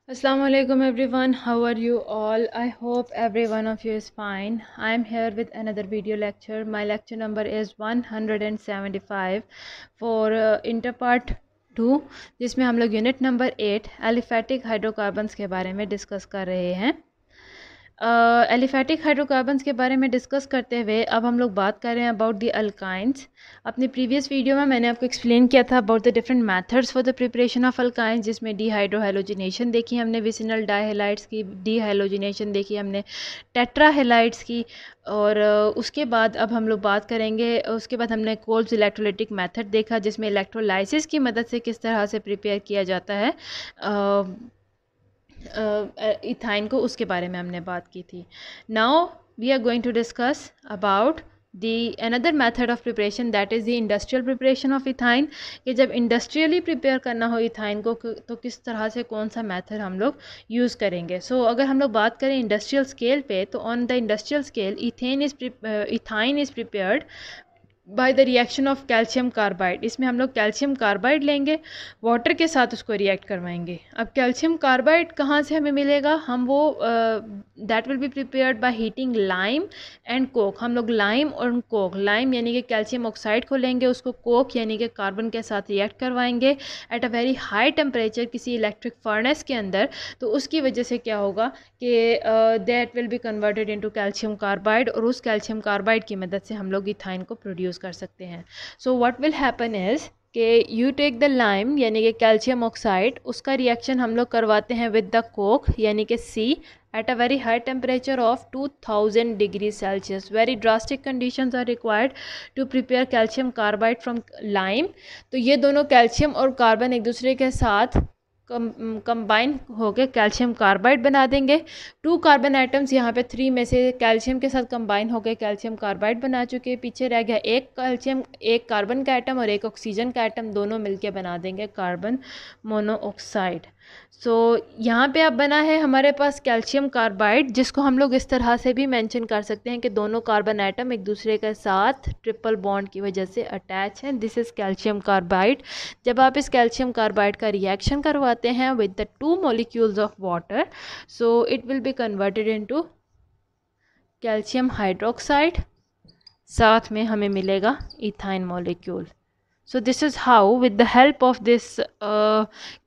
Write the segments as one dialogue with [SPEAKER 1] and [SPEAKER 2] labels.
[SPEAKER 1] Assalamu alaikum everyone, how are you all? I hope every one of you is fine. I am here with another video lecture. My lecture number is 175 for interpart 2, जिसमें हम लोग unit number 8 aliphatic hydrocarbons के बारे में discuss कर रहे हैं। Aliphatic hydrocarbons के बारे में डिस्कस करते हुए अब हम लोग बात कर रहे हैं अबाउट द अल्काइंस। अपनी प्रीवियस वीडियो में मैंने आपको एक्सप्लेन किया था about the different methods for the preparation of alkynes, जिसमें डीहाइड्रोहैलोजिनेशन देखी हमने, विसिनल डाइहैलाइड्स की डीहाइलोजिनेशन देखी हमने, टेट्राहैलाइड्स की, और उसके बाद अब हम लोग बात करेंगे, उसके बाद हमने कोल्स इलेक्ट्रोलाइटिक मेथड देखा जिसमें इलेक्ट्रोलाइसिस की मदद से किस तरह से प्रिपेयर किया जाता है इथाइन को, उसके बारे में हमने बात की थी। Now we are going to discuss about the another method of preparation, that is the industrial preparation of ethyne, कि जब इंडस्ट्रियली प्रिपेयर करना हो इथाइन को तो किस तरह से कौन सा मेथड हम लोग यूज़ करेंगे। सो अगर हम लोग बात करें इंडस्ट्रियल स्केल पे, तो on the industrial scale ethyne is prepared by the reaction of calcium carbide. इसमें हम लोग कैल्शियम कार्बाइड लेंगे, वाटर के साथ उसको रिएक्ट करवाएंगे। अब कैल्शियम कार्बाइड कहाँ से हमें मिलेगा? हम वो that will be prepared by heating lime and Coke. हम लोग लाइम और कोक, लाइम यानी कि कैल्शियम ऑक्साइड को लेंगे, उसको कोक यानी कि कार्बन के साथ रिएक्ट करवाएंगे at a very high temperature किसी इलेक्ट्रिक फर्नेस के अंदर। तो उसकी वजह से क्या होगा कि that will be converted into calcium carbide, और उस कैल्शियम कार्बाइड की मदद से हम लोग इथाइन को प्रोड्यूस कर सकते हैं। So what will happen is कि यू टेक द लाइम यानी कि कैल्शियम ऑक्साइड, उसका रिएक्शन हम लोग करवाते हैं विद द कोक यानी कि सी at a very high temperature of 2000 degrees Celsius. Very drastic conditions are required to prepare calcium carbide from lime. तो ये दोनों कैल्शियम और कार्बन एक दूसरे के साथ कंबाइन होकर कैल्शियम कार्बाइड बना देंगे। 2 कार्बन एटम्स यहाँ पे 3 में से कैल्शियम के साथ कंबाइन होकर कैल्शियम कार्बाइड बना चुके हैं। पीछे रह गया एक कार्बन का एटम और एक ऑक्सीजन का एटम, दोनों मिलके बना देंगे कार्बन मोनोऑक्साइड। सो यहाँ पे अब बना है हमारे पास कैल्शियम कार्बाइड, जिसको हम लोग इस तरह से भी मेंशन कर सकते हैं कि दोनों कार्बन एटम एक दूसरे के साथ ट्रिपल बॉन्ड की वजह से अटैच हैं। This is calcium carbide. जब आप इस कैल्शियम कार्बाइड का रिएक्शन करवाते हैं with the 2 molecules of water, so it will be converted into calcium hydroxide, साथ में हमें मिलेगा ethyne molecule. So this is how with the help of this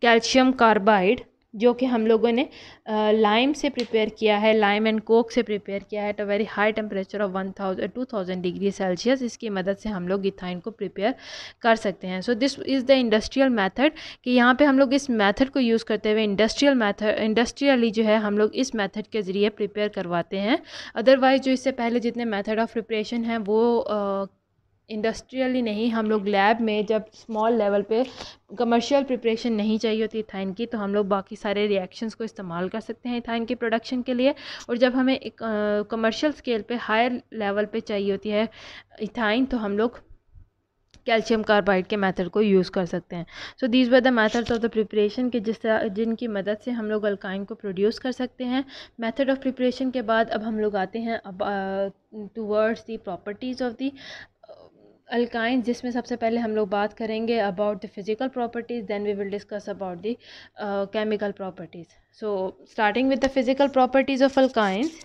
[SPEAKER 1] calcium carbide, जो कि हम लोगों ने लाइम से प्रिपेयर किया है, लाइम एंड कोक से प्रिपेयर किया है at a very high temperature of 2000 degree Celsius, इसकी मदद से हम लोग इथाइन को प्रिपेयर कर सकते हैं। So this is the industrial method, कि यहाँ पे हम लोग इस मेथड को यूज़ करते हुए इंडस्ट्रियली जो है हम लोग इस मेथड के ज़रिए प्रिपेयर करवाते हैं। अदरवाइज़ जो इससे पहले जितने मेथड ऑफ प्रिपरेशन हैं वो इंडस्ट्रियली नहीं, हम लोग लैब में जब स्मॉल लेवल पे कमर्शियल प्रिपरेशन नहीं चाहिए होती इथाइन की, तो हम लोग बाकी सारे रिएक्शंस को इस्तेमाल कर सकते हैं इथाइन की प्रोडक्शन के लिए। और जब हमें एक कमर्शियल स्केल पे हायर लेवल पे चाहिए होती है इथाइन, तो हम लोग कैल्शियम कार्बाइड के मेथड को यूज़ कर सकते हैं। So these were the methods of the preparation के जिनकी मदद से हम लोग अल्काइन को प्रोड्यूस कर सकते हैं। मेथड ऑफ प्रिपरेशन के बाद अब हम लोग आते हैं अब towards the properties of the alkyne, जिसमें सबसे पहले हम लोग बात करेंगे about the physical properties, then we will discuss about the chemical properties. So starting with the physical properties of alkynes.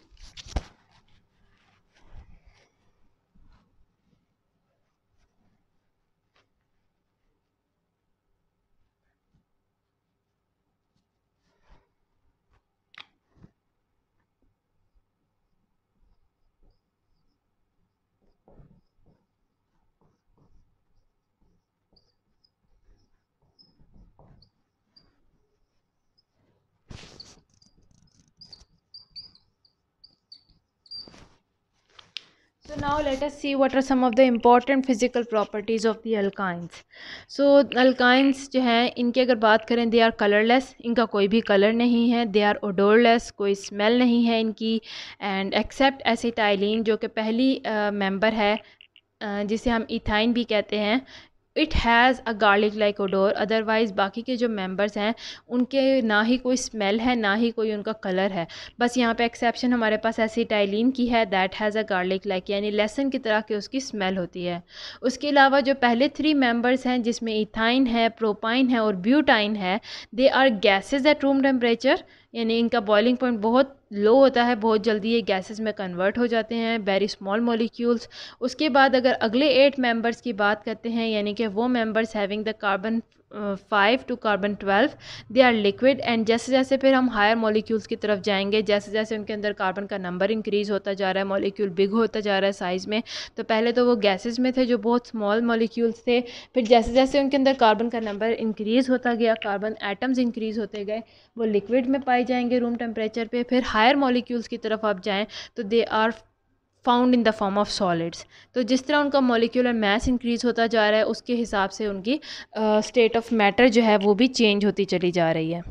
[SPEAKER 1] So now let us see what are some of the important physical properties of the alkynes. So alkynes जो हैं इनकी अगर बात करें, they are colorless, इनका कोई भी colour नहीं है। they are odorless, कोई स्मेल नहीं है इनकी। and except acetylene जो कि पहली मेंबर है जिसे हम इथाइन भी कहते हैं, it has a garlic like odour, otherwise बाकी के जो मेंबर्स हैं उनके ना ही कोई स्मेल है ना ही कोई उनका कलर है। बस यहाँ पे एक्सेप्शन हमारे पास एसिटाइलिन की है, that has a garlic like, यानी लहसुन की तरह की उसकी स्मेल होती है। उसके अलावा जो पहले 3 मेंबर्स हैं जिसमें इथाइन है, प्रोपाइन है और ब्यूटाइन है, they are gases at room temperature, यानी इनका बॉइलिंग पॉइंट बहुत लो होता है, बहुत जल्दी ये गैसेस में कन्वर्ट हो जाते हैं, वेरी स्मॉल मॉलिक्यूल्स। उसके बाद अगर अगले 8 मेंबर्स की बात करते हैं, यानी कि वो members having the carbon 5 to carbon 12, they are liquid. And जैसे जैसे फिर हम हायर मॉलिक्यूल्स की तरफ जाएंगे, जैसे जैसे उनके अंदर कार्बन का नंबर इंक्रीज़ होता जा रहा है, मॉलिक्यूल बिग होता जा रहा है साइज़ में, तो पहले तो वो गैसेस में थे जो बहुत स्मॉल मॉलिक्यूल्स थे, फिर जैसे जैसे उनके अंदर कार्बन का नंबर इंक्रीज़ होता गया, कार्बन एटम्स इंक्रीज़ होते गए, वो लिक्विड में पाए जाएंगे रूम टेम्परेचर पे। फिर हायर मॉलिक्यूल्स की तरफ आप जाएँ तो they are found in the form of solids. तो जिस तरह उनका मॉलिक्यूलर मास इंक्रीज़ होता जा रहा है उसके हिसाब से उनकी स्टेट ऑफ मैटर जो है वो भी चेंज होती चली जा रही है।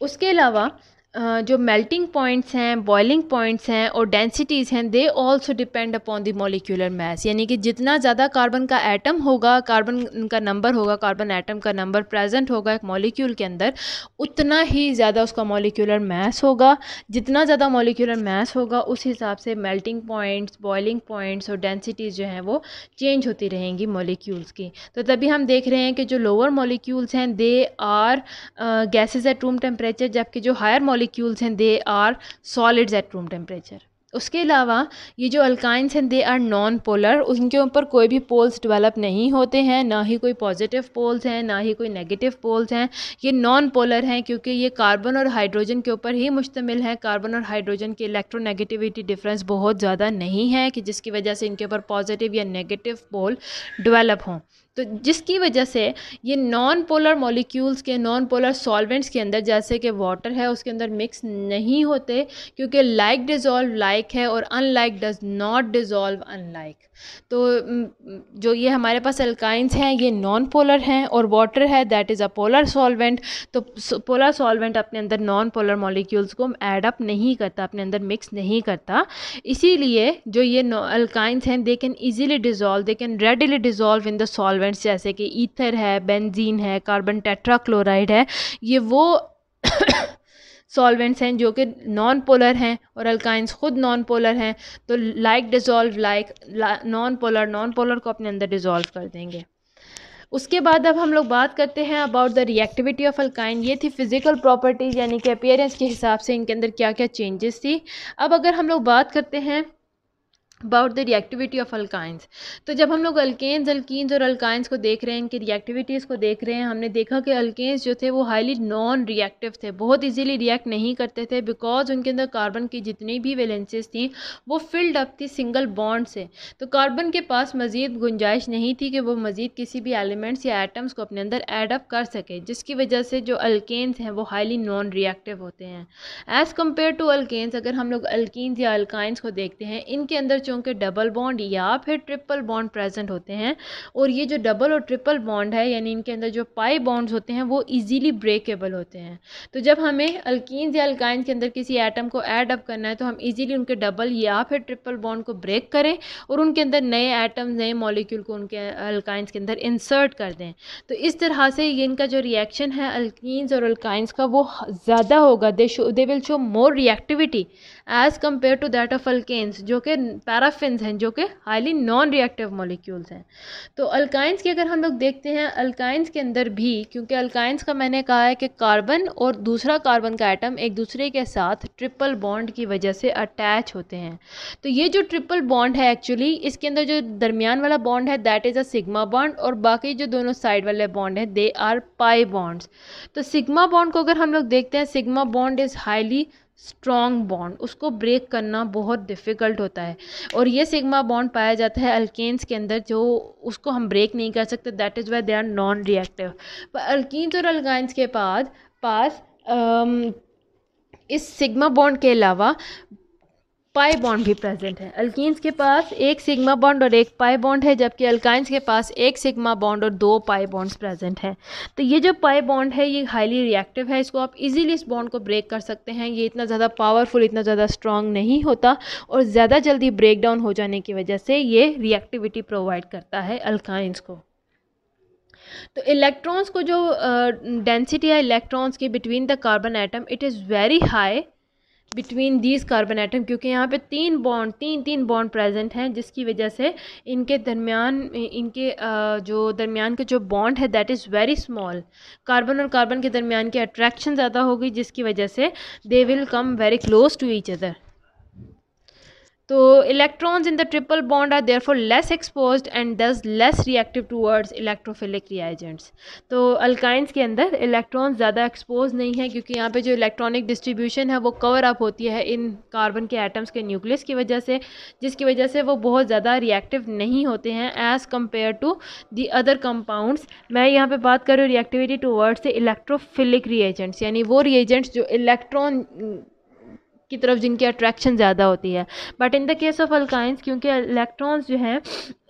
[SPEAKER 1] उसके अलावा जो मेल्टिंग पॉइंट्स हैं, बॉइलिंग पॉइंट्स हैं और डेंसिटीज़ हैं, they also depend upon the molecular mass, यानी कि जितना ज़्यादा कार्बन का एटम होगा, कार्बन का नंबर होगा, कार्बन एटम का नंबर प्रेजेंट होगा एक मॉलिक्यूल के अंदर, उतना ही ज़्यादा उसका मॉलिक्यूलर मास होगा। जितना ज़्यादा मॉलिक्यूलर मास होगा उस हिसाब से मेल्टिंग पॉइंट्स, बॉइलिंग पॉइंट्स और डेंसिटीज़ जो हैं वो चेंज होती रहेंगी मॉलिक्यूल्स की। तो तभी हम देख रहे हैं कि जो लोअर मॉलिक्यूल्स हैं they are gases at room temperature, जबकि जो हायर मॉलिक्यूल्स हैं they are solids at room temperature. उसके अलावा ये जो अल्काइंस हैं दे आर नॉन पोलर, उनके ऊपर कोई भी पोल्स डेवलप नहीं होते हैं, ना ही कोई पॉजिटिव पोल्स हैं ना ही कोई नेगेटिव पोल्स हैं। ये नॉन पोलर हैं क्योंकि ये कार्बन और हाइड्रोजन के ऊपर ही मुश्तमिल है। कार्बन और हाइड्रोजन की इलेक्ट्रोनेगेटिविटी डिफरेंस बहुत ज़्यादा नहीं है कि जिसकी वजह से इनके ऊपर पॉजिटिव या नेगेटिव पोल डेवलप हों, तो जिसकी वजह से ये नॉन पोलर मॉलिक्यूल्स के, नॉन पोलर सॉल्वेंट्स के अंदर, जैसे कि वाटर है उसके अंदर मिक्स नहीं होते, क्योंकि लाइक डिज़ोल्व लाइक है और unlike does not dissolve unlike. तो जो ये हमारे पास अल्काइंस हैं ये नॉन पोलर हैं और वाटर है that is a polar solvent. तो पोलर सॉल्वेंट अपने अंदर नॉन पोलर मॉलिक्यूल्स को ऐड अप नहीं करता, अपने अंदर मिक्स नहीं करता। इसीलिए जो ये अल्काइंस हैं they can easily dissolve, they can readily dissolve in the solvents, जैसे कि ईथर है, बेंजीन है, कार्बन टेट्राक्लोराइड है। ये वो सॉल्वेंट्स हैं जो कि नॉन पोलर हैं और अल्काइंस खुद नॉन पोलर हैं, तो like dissolve like, non polar को अपने अंदर डिज़ोल्व कर देंगे। उसके बाद अब हम लोग बात करते हैं about the reactivity of alkyne. ये थी फिजिकल प्रॉपर्टीज़, यानी कि अपीयरेंस के हिसाब से इनके अंदर क्या क्या चेंजेस थी। अब अगर हम लोग बात करते हैं about the reactivity of alkynes, तो जब हम लोग अल्केन्स, अल्कीन्स और अल्काइंस को देख रहे हैं, इनकी रिएक्टिविटीज़ को देख रहे हैं, हमने देखा कि अल्केन्स जो थे वो हाईली नॉन रिएक्टिव थे, बहुत इजीली रिएक्ट नहीं करते थे, बिकॉज उनके अंदर कार्बन की जितनी भी वैलेंसीज थी वो फिल्ड अप थी सिंगल बॉन्ड से। तो कार्बन के पास मज़ीद गुंजाइश नहीं थी कि वो मज़ीद किसी भी एलिमेंट्स या एटम्स को अपने अंदर एड अप कर सके, जिसकी वजह से जो अल्केन्स हैं वो हाईली नॉन रिएक्टिव होते हैं एज़ कम्पेयर टू अल्केन्स। अगर हम लोग अल्कीन्स या अल्काइंस को देखते हैं, इनके अंदर चूँकि डबल बॉन्ड या फिर ट्रिपल बॉन्ड प्रेजेंट होते हैं, और ये जो डबल और ट्रिपल बॉन्ड है यानी इनके अंदर जो पाई बॉन्ड्स होते हैं वो इजीली ब्रेकेबल होते हैं। तो जब हमें अल्कीन्स या अल्काइंस के अंदर किसी एटम को ऐड अप करना है तो हम इजीली उनके डबल या फिर ट्रिपल बॉन्ड को ब्रेक करें और उनके अंदर नए एटम, नए मॉलिक्यूल को उनके अल्काइंस के अंदर इंसर्ट कर दें। तो इस तरह से ये इनका जो रिएक्शन है अल्कीन्स और अल्काइंस का वो ज़्यादा होगा, they will show more reactivity as compare to that of alkenes जो कि पैराफिन्स हैं, जो कि हाईली नॉन रिएक्टिव मॉलिक्यूल्स हैं। तो अल्काइंस की अगर हम लोग देखते हैं, अल्काइंस के अंदर भी, क्योंकि अल्काइंस का मैंने कहा है कि कार्बन और दूसरा कार्बन का एटम एक दूसरे के साथ ट्रिपल बॉन्ड की वजह से अटैच होते हैं। तो ये जो ट्रिपल बॉन्ड है एक्चुअली इसके अंदर जो दरमियान वाला बॉन्ड है that is a sigma bond, और बाकी जो दोनों साइड वाले बॉन्ड हैं दे आर पाई बॉन्ड्स। तो सिग्मा बॉन्ड को अगर हम लोग देखते हैं, sigma bond is highly strong bond, उसको ब्रेक करना बहुत डिफ़िकल्ट होता है, और ये सिग्मा बॉन्ड पाया जाता है अल्केन्स के अंदर, जो उसको हम ब्रेक नहीं कर सकते, that is why they are non reactive. पर अल्कीन्स और अल्काइंस के पास इस सिग्मा बॉन्ड के अलावा पाई बॉन्ड भी प्रेजेंट है। अल्कीन्स के पास एक सिग्मा बॉन्ड और एक पाई बॉन्ड है, जबकि अल्काइंस के पास एक सिग्मा बॉन्ड और दो पाई बॉन्ड्स प्रेजेंट हैं। तो ये जो पाई बॉन्ड है ये हाईली रिएक्टिव है, इसको आप इजीली इस बॉन्ड को ब्रेक कर सकते हैं। ये इतना ज़्यादा पावरफुल, इतना ज़्यादा स्ट्रॉन्ग नहीं होता और ज़्यादा जल्दी ब्रेक डाउन हो जाने की वजह से ये रिएक्टिविटी प्रोवाइड करता है अल्काइंस को। तो इलेक्ट्रॉन्स को जो डेंसिटी है इलेक्ट्रॉन्स की between the carbon atom, it is very high between these carbon atom, क्योंकि यहाँ पे तीन बॉन्ड प्रेजेंट हैं, जिसकी वजह से इनके दरमियान जो दरमियान के जो बॉन्ड है that is very small. Carbon और कार्बन के दरमियान की अट्रैक्शन ज़्यादा होगी, जिसकी वजह से they will come very close to each other. तो electrons in the triple bond are therefore less exposed and thus less reactive towards electrophilic reagents. तो अल्काइंस के अंदर इलेक्ट्रॉन्स ज़्यादा एक्सपोज नहीं है, क्योंकि यहाँ पे जो इलेक्ट्रॉनिक डिस्ट्रीब्यूशन है वो कवर अप होती है इन कार्बन के एटम्स के न्यूक्लियस की वजह से, जिसकी वजह से वो बहुत ज़्यादा रिएक्टिव नहीं होते हैं as compare to the other compounds. मैं यहाँ पे बात कर रही हूँ रिएक्टिविटी टूवर्ड्स इलेक्ट्रोफिलिक रिएजेंट्स, यानी वो रिएजेंट्स जो इलेक्ट्रॉन की तरफ जिनकी अट्रैक्शन ज़्यादा होती है। But in the case of alkynes, क्योंकि इलेक्ट्रॉन्स जो हैं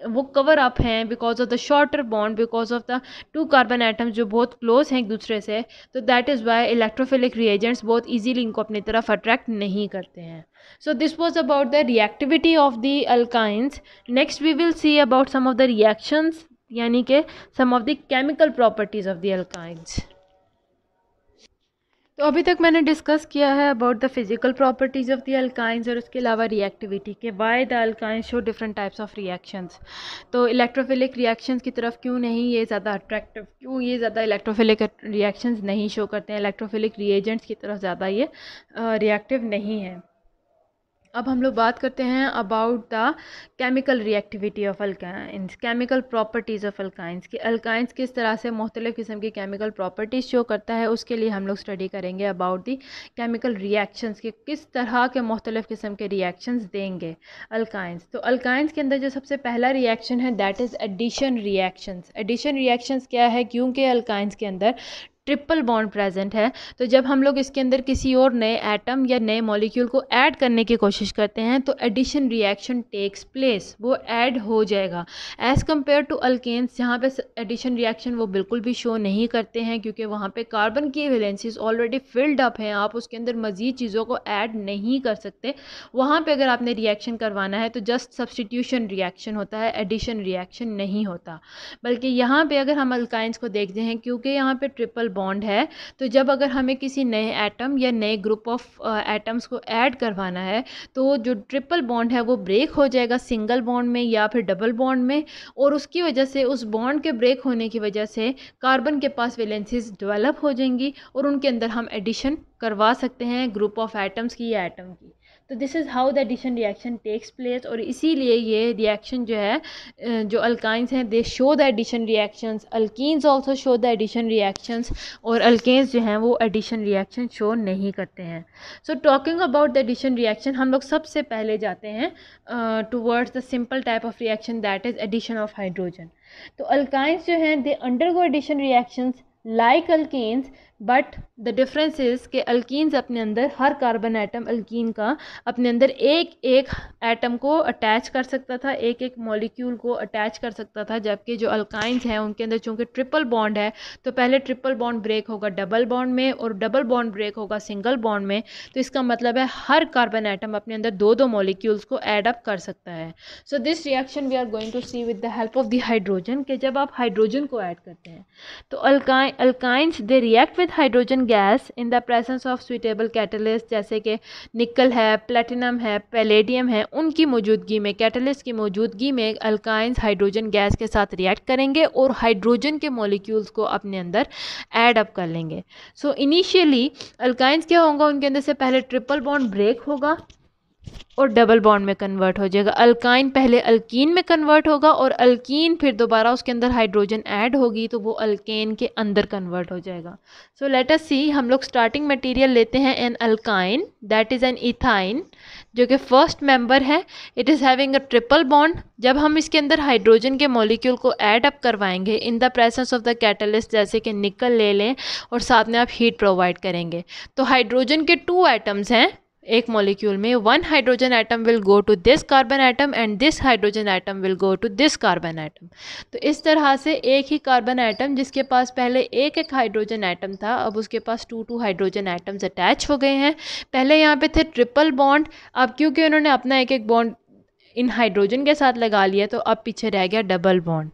[SPEAKER 1] वो कवर अप हैं because of the shorter bond, because of the two carbon atoms जो बहुत क्लोज हैं एक दूसरे से, तो that is why electrophilic reagents बहुत ईजीली इनको अपनी तरफ अट्रैक्ट नहीं करते हैं। So this was about the reactivity of the alkynes. Next we will see about some of the reactions, यानी कि some of the chemical properties of the alkynes. तो अभी तक मैंने डिस्कस किया है about the physical properties of the alkynes और उसके अलावा रिएक्टिविटी के why the alkynes show different types of reactions. तो इलेक्ट्रोफिलिक रिएक्शंस की तरफ क्यों नहीं ये ज़्यादा अट्रैक्टिव, क्यों ये ज़्यादा इलेक्ट्रोफिलिक रिएक्शंस नहीं शो करते हैं, इलेक्ट्रोफिलिक रिएजेंट्स की तरफ ज़्यादा ये रिएक्टिव नहीं है। अब हम लोग बात करते हैं about the chemical reactivity of alkynes, chemical properties of alkynes कि अल्काइंस किस तरह से मुख्तलिफ़ किस्म की केमिकल प्रॉपर्टीज़ शो करता है। उसके लिए हम लोग स्टडी करेंगे अबाउट दी केमिकल रिएक्शंस कि किस तरह के मुख्तलिफ़ किस्म के रिएक्शंस देंगे अल्काइंस। तो अल्काइंस के अंदर जो सबसे पहला रिएक्शन है that is addition reactions. Addition reactions क्या है, क्योंकि अल्काइंस के अंदर ट्रिपल बॉन्ड प्रेजेंट है, तो जब हम लोग इसके अंदर किसी और नए एटम या नए मॉलिक्यूल को ऐड करने की कोशिश करते हैं तो एडिशन रिएक्शन टेक्स प्लेस, वो ऐड हो जाएगा एज़ कम्पेयर टू अल्केन्स, जहाँ पे एडिशन रिएक्शन वो बिल्कुल भी शो नहीं करते हैं, क्योंकि वहाँ पे कार्बन की वैलेंसीज ऑलरेडी फिल्ड अप हैं, आप उसके अंदर मज़ीद चीज़ों को ऐड नहीं कर सकते। वहाँ पे अगर आपने रिएक्शन करवाना है तो जस्ट सब्सटीट्यूशन रिएक्शन होता है, एडिशन रिएक्शन नहीं होता। बल्कि यहाँ पे अगर हम अल्काइंस को देखते हैं, क्योंकि यहाँ पे ट्रिपल बॉन्ड है, तो जब अगर हमें किसी नए एटम या नए ग्रुप ऑफ एटम्स को ऐड करवाना है तो जो ट्रिपल बॉन्ड है वो ब्रेक हो जाएगा सिंगल बॉन्ड में या फिर डबल बॉन्ड में, और उसकी वजह से उस बॉन्ड के ब्रेक होने की वजह से कार्बन के पास वैलेंसीज डेवलप हो जाएंगी और उनके अंदर हम एडिशन करवा सकते हैं ग्रुप ऑफ एटम्स की या एटम की। तो this is how the addition reaction takes place, और इसीलिए ये रिएक्शन जो है जो अल्काइंस हैं they show the addition reactions, alkenes also show the addition reactions, और अल्केन्स जो हैं वो एडिशन रिएक्शन शो नहीं करते हैं। So talking about the addition reaction, हम लोग सबसे पहले जाते हैं towards the simple type of reaction that is addition of hydrogen. तो अल्काइंस जो हैं दे undergo addition reactions like alkanes, but the difference is के अल्कीन्स अपने अंदर हर कार्बन एटम अल्कीन का अपने अंदर एक एक एटम को अटैच कर सकता था, एक एक मॉलिक्यूल को अटैच कर सकता था, जबकि जो अल्काइंस हैं उनके अंदर चूँकि ट्रिपल बॉन्ड है तो पहले ट्रिपल बॉन्ड ब्रेक होगा डबल बॉन्ड में और डबल बॉन्ड ब्रेक होगा सिंगल बॉन्ड में। तो इसका मतलब है हर कार्बन एटम अपने अंदर दो दो मॉलिक्यूल्स को ऐड अप कर सकता है। So this reaction we are going to see with the help of the hydrogen कि जब आप हाइड्रोजन को ऐड करते हैं तो alkynes they react with hydrogen gas in the presence of suitable catalyst, जैसे कि निकल है, प्लेटिनम है, पैलेडियम है, उनकी मौजूदगी में, कैटलिस्ट की मौजूदगी में अल्काइंस हाइड्रोजन गैस के साथ रिएक्ट करेंगे और हाइड्रोजन के मॉलिक्यूल्स को अपने अंदर ऐड अप कर लेंगे। सो इनिशियली अल्काइंस क्या होगा, उनके अंदर से पहले ट्रिपल बॉन्ड ब्रेक होगा और डबल बॉन्ड में कन्वर्ट हो जाएगा। अल्काइन पहले अल्कीन में कन्वर्ट होगा और अल्कीन फिर दोबारा उसके अंदर हाइड्रोजन ऐड होगी तो वो अल्केन के अंदर कन्वर्ट हो जाएगा। सो लेट अस सी, हम लोग स्टार्टिंग मटेरियल लेते हैं an alkyne that is an ethyne जो कि फर्स्ट मेंबर है, it is having a triple bond. जब हम इसके अंदर हाइड्रोजन के मॉलिक्यूल को ऐड अप करवाएंगे इन the presence of the catalyst, जैसे कि निकल ले लें और साथ में आप हीट प्रोवाइड करेंगे, तो हाइड्रोजन के टू एटम्स हैं एक मॉलिक्यूल में 1 hydrogen atom will go to this carbon atom and this hydrogen atom will go to this carbon atom. तो इस तरह से एक ही कार्बन एटम जिसके पास पहले एक हाइड्रोजन एटम था, अब उसके पास 2 हाइड्रोजन एटम्स अटैच हो गए हैं। पहले यहाँ पे थे ट्रिपल बॉन्ड, अब क्योंकि उन्होंने अपना एक बॉन्ड इन हाइड्रोजन के साथ लगा लिया तो अब पीछे रह गया डबल बॉन्ड।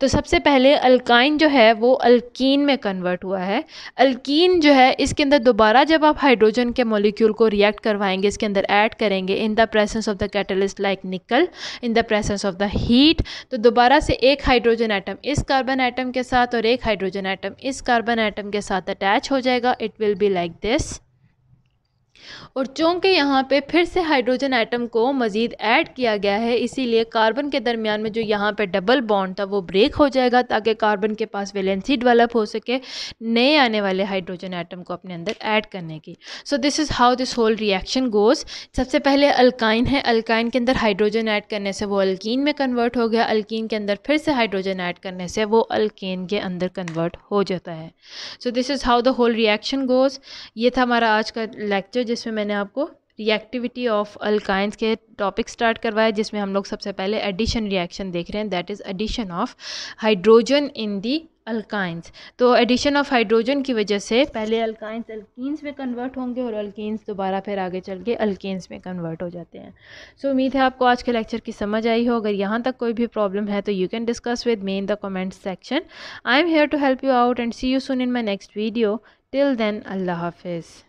[SPEAKER 1] तो सबसे पहले अल्काइन जो है वो अल्कीन में कन्वर्ट हुआ है। अल्कीन जो है इसके अंदर दोबारा जब आप हाइड्रोजन के मॉलिक्यूल को रिएक्ट करवाएंगे, इसके अंदर ऐड करेंगे in the presence of the catalyst like nickel, in the presence of the heat, तो दोबारा से एक हाइड्रोजन एटम इस कार्बन एटम के साथ और एक हाइड्रोजन एटम इस कार्बन एटम के साथ अटैच हो जाएगा। It will be like this. और चूंकि यहाँ पे फिर से हाइड्रोजन एटम को मज़ीद ऐड किया गया है, इसीलिए कार्बन के दरमियान में जो यहाँ पे डबल बॉन्ड था वो ब्रेक हो जाएगा ताकि कार्बन के पास वैलेंसी डेवलप हो सके नए आने वाले हाइड्रोजन एटम को अपने अंदर ऐड करने की। So this is how this whole reaction goes. सबसे पहले अल्काइन है, अल्काइन के अंदर हाइड्रोजन ऐड करने से वो अल्कीन में कन्वर्ट हो गया, अल्कीन के अंदर फिर से हाइड्रोजन ऐड करने से वो अल्केन के अंदर कन्वर्ट हो जाता है। So this is how the whole reaction goes. ये था हमारा आज का लेक्चर जिसमें मैंने आपको रिएक्टिविटी ऑफ अल्काइंस के टॉपिक स्टार्ट करवाया, जिसमें हम लोग सबसे पहले एडिशन रिएक्शन देख रहे हैं, that is addition of hydrogen in the alkynes. तो एडिशन ऑफ हाइड्रोजन की वजह से पहले अल्काइंस अल्कीन्स में कन्वर्ट होंगे और अल्कीन्स दोबारा फिर आगे चल के अल्केन्स में कन्वर्ट हो जाते हैं। सो उम्मीद है आपको आज के लेक्चर की समझ आई हो। अगर यहाँ तक कोई भी प्रॉब्लम है तो you can discuss with me in the comment section. I am here to help you out and see you soon in my next video. Till then, अल्लाह हाफिज़।